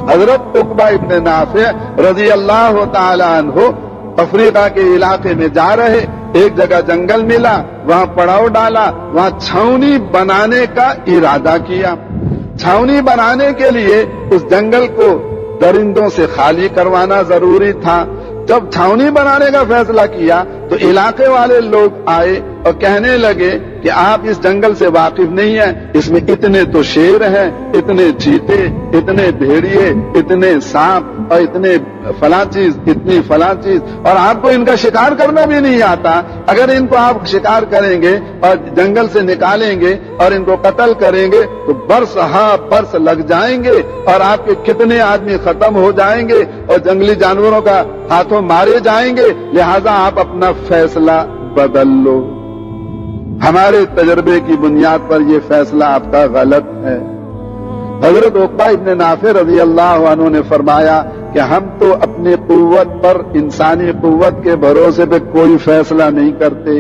حضرت عقبہ ابن نافع رضی اللہ تعالی عنہ افریقہ کے علاقے میں جا رہے، ایک جگہ جنگل ملا، وہاں پڑاؤ ڈالا، وہاں چھاؤنی بنانے کا ارادہ کیا۔ چھاؤنی بنانے کے لیے اس جنگل کو درندوں سے خالی کروانا ضروری تھا۔ جب چھاؤنی بنانے کا فیصلہ کیا تو علاقے والے لوگ آئے اور کہنے لگے کہ آپ اس جنگل سے واقف نہیں ہیں، اس میں اتنے تو شیر ہیں، اتنے چیتے، اتنے بھیڑیے، اتنے سانپ اور اتنے فلاں چیز، اتنی فلاں چیز، اور آپ کو ان کا شکار کرنا بھی نہیں آتا۔ اگر ان کو آپ شکار کریں گے اور جنگل سے نکالیں گے اور ان کو قتل کریں گے تو برس ہاں برس لگ جائیں گے اور آپ کے کتنے آدمی ختم ہو جائیں گے اور جنگلی جانوروں کا ہاتھوں مارے جائیں گے، لہذا آپ اپنا فیصلہ بدل لو۔ ہمارے تجربے کی بنیاد پر یہ فیصلہ آپ کا غلط ہے۔ حضرت عقبہ ابن نافع رضی اللہ عنہ نے فرمایا کہ ہم تو اپنی قوت پر، انسانی قوت کے بھروسے پہ کوئی فیصلہ نہیں کرتے،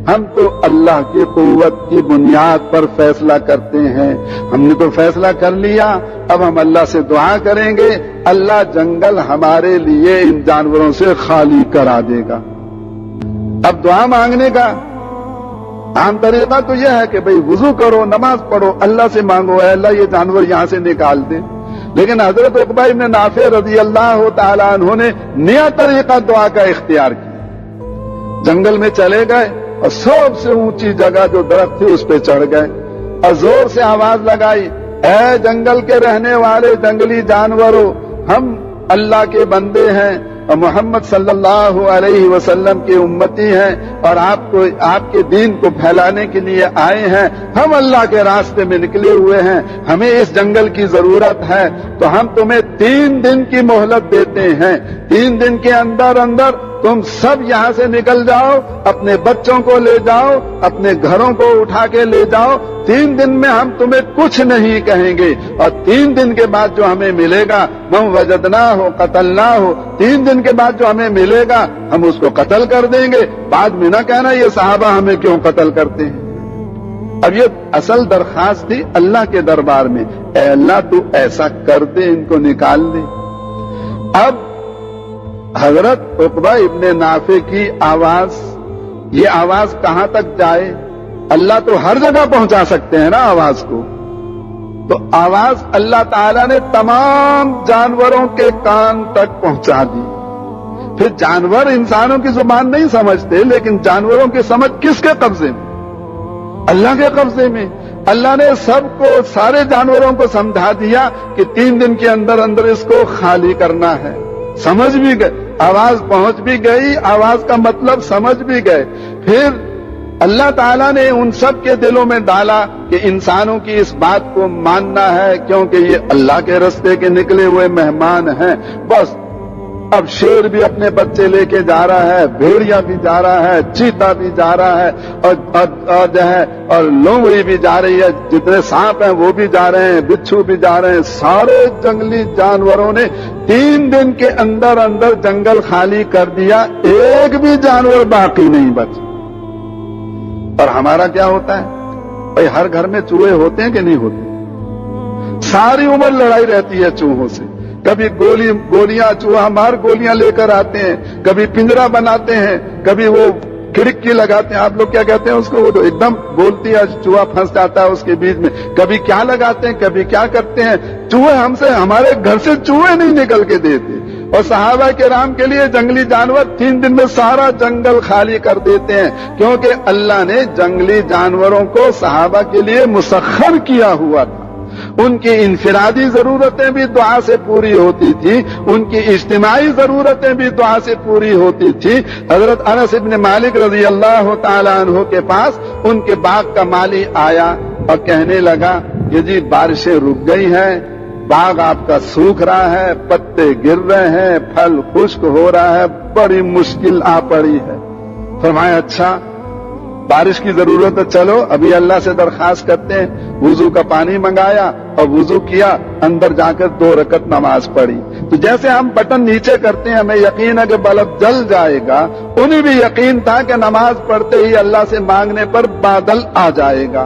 ہم تو اللہ کی قوت کی بنیاد پر فیصلہ کرتے ہیں۔ ہم نے تو فیصلہ کر لیا، اب ہم اللہ سے دعا کریں گے، اللہ جنگل ہمارے لیے ان جانوروں سے خالی کرا دے گا۔ اب دعا مانگنے کا عام طریقہ تو یہ ہے کہ بھئی وضو کرو، نماز پڑھو، اللہ سے مانگو اے اللہ یہ جانور یہاں سے نکال دے، لیکن حضرت عقبہ ابن نافع رضی اللہ تعالیٰ عنہ نے نیا طریقہ دعا کا اختیار کیا۔ جنگل میں چلے گئے اور سب سے اونچی جگہ جو درخت تھی اس پہ چڑھ گئے اور زور سے آواز لگائی، اے جنگل کے رہنے والے جنگلی جانوروں، ہم اللہ کے بندے ہیں اور محمد صلی اللہ علیہ وسلم کی امتی ہیں اور آپ کے دین کو پھیلانے کے لیے آئے ہیں، ہم اللہ کے راستے میں نکلے ہوئے ہیں، ہمیں اس جنگل کی ضرورت ہے، تو ہم تمہیں 3 دن کی مہلت دیتے ہیں، 3 دن کے اندر تم سب یہاں سے نکل جاؤ، اپنے بچوں کو لے جاؤ، اپنے گھروں کو اٹھا کے لے جاؤ، 3 دن میں ہم تمہیں کچھ نہیں کہیں گے، اور 3 دن کے بعد جو ہمیں ملے گا من وجدنا ہو قتلنا ہو، 3 دن کے بعد جو ہمیں ملے گا ہم اس کو قتل کر دیں گے، بعد میں نہ کہنا یہ صحابہ ہمیں کیوں قتل کرتے ہیں۔ اب یہ اصل درخواست تھی اللہ کے دربار میں، اے اللہ تو ایسا کر دے، ان کو نکال دے۔ اب حضرت عقبہ ابن نافع کی آواز، یہ آواز کہاں تک جائے؟ اللہ تو ہر جگہ پہنچا سکتے ہیں نا آواز کو، تو آواز اللہ تعالیٰ نے تمام جانوروں کے کان تک پہنچا دی۔ پھر جانور انسانوں کی زبان نہیں سمجھتے، لیکن جانوروں کی سمجھ کس کے قبضے میں؟ اللہ کے قبضے میں۔ اللہ نے سب کو، سارے جانوروں کو سمجھا دیا کہ 3 دن کے اندر اس کو خالی کرنا ہے۔ سمجھ بھی گئے، آواز پہنچ بھی گئی، آواز کا مطلب سمجھ بھی گئے۔ پھر اللہ تعالیٰ نے ان سب کے دلوں میں ڈالا کہ انسانوں کی اس بات کو ماننا ہے، کیونکہ یہ اللہ کے رستے کے نکلے ہوئے مہمان ہیں۔ بس اب شیر بھی اپنے بچے لے کے جا رہا ہے، بھیڑیا بھی جا رہا ہے، چیتا بھی جا رہا ہے، اور جو ہے اور لومڑی بھی جا رہی ہے، جتنے سانپ ہیں وہ بھی جا رہے ہیں، بچھو بھی جا رہے ہیں، سارے جنگلی جانوروں نے 3 دن کے اندر جنگل خالی کر دیا، ایک بھی جانور باقی نہیں بچ۔ اور ہمارا کیا ہوتا ہے؟ بھائی ہر گھر میں چوہے ہوتے ہیں کہ نہیں ہوتے؟ ساری عمر لڑائی رہتی ہے چوہوں سے، کبھی گولیاں چوہا مار گولیاں لے کر آتے ہیں، کبھی پنجرا بناتے ہیں، کبھی وہ کھڑکی لگاتے ہیں، آپ لوگ کیا کہتے ہیں اس کو، وہ تو ایک دم بولتی ہے چوہا پھنس جاتا ہے اس کے بیچ میں، کبھی کیا لگاتے ہیں، کبھی کیا کرتے ہیں۔ چوہے ہمارے گھر سے چوہے نہیں نکل کے دیتے، اور صحابہ کرام کے لیے جنگلی جانور 3 دن میں سارا جنگل خالی کر دیتے ہیں، کیونکہ اللہ نے جنگلی جانوروں کو صحابہ کے لیے مسخر کیا ہوا تھا۔ ان کی انفرادی ضرورتیں بھی دعا سے پوری ہوتی تھی، ان کی اجتماعی ضرورتیں بھی دعا سے پوری ہوتی تھی۔ حضرت انس بن مالک رضی اللہ تعالی عنہ کے پاس ان کے باغ کا مالی آیا اور کہنے لگا کہ جی بارشیں رک گئی ہیں، باغ آپ کا سوکھ رہا ہے، پتے گر رہے ہیں، پھل خشک ہو رہا ہے، بڑی مشکل آ پڑی ہے۔ فرمایا اچھا بارش کی ضرورت ہے، چلو ابھی اللہ سے درخواست کرتے ہیں۔ وضو کا پانی منگایا اور وضو کیا، اندر جا کر 2 رکعت نماز پڑھی۔ تو جیسے ہم بٹن نیچے کرتے ہیں ہمیں یقین ہے کہ بلب جل جائے گا، انہیں بھی یقین تھا کہ نماز پڑھتے ہی اللہ سے مانگنے پر بادل آ جائے گا۔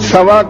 1.25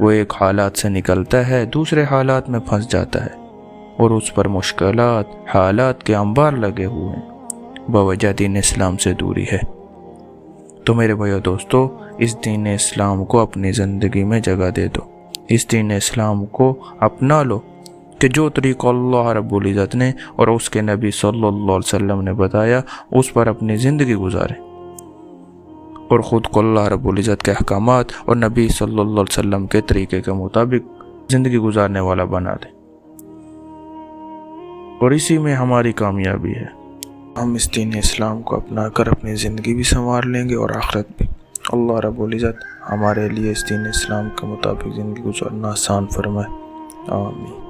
وہ ایک حالات سے نکلتا ہے دوسرے حالات میں پھنس جاتا ہے اور اس پر مشکلات حالات کے انبار لگے ہوئے ہیں، بوجہ دین اسلام سے دوری ہے۔ تو میرے بھائیو دوستو، اس دین اسلام کو اپنی زندگی میں جگہ دے دو، اس دین اسلام کو اپنا لو کہ جو طریقہ اللہ رب العزت نے اور اس کے نبی صلی اللہ علیہ وسلم نے بتایا اس پر اپنی زندگی گزاریں اور خود کو اللہ رب العزت کے احکامات اور نبی صلی اللہ علیہ وسلم کے طریقے کے مطابق زندگی گزارنے والا بنا دیں، اور اسی میں ہماری کامیابی ہے۔ ہم اس دین اسلام کو اپنا کر اپنی زندگی بھی سنوار لیں گے اور آخرت بھی۔ اللہ رب العزت ہمارے لیے اس دین اسلام کے مطابق زندگی گزارنا آسان فرمائے، آمین۔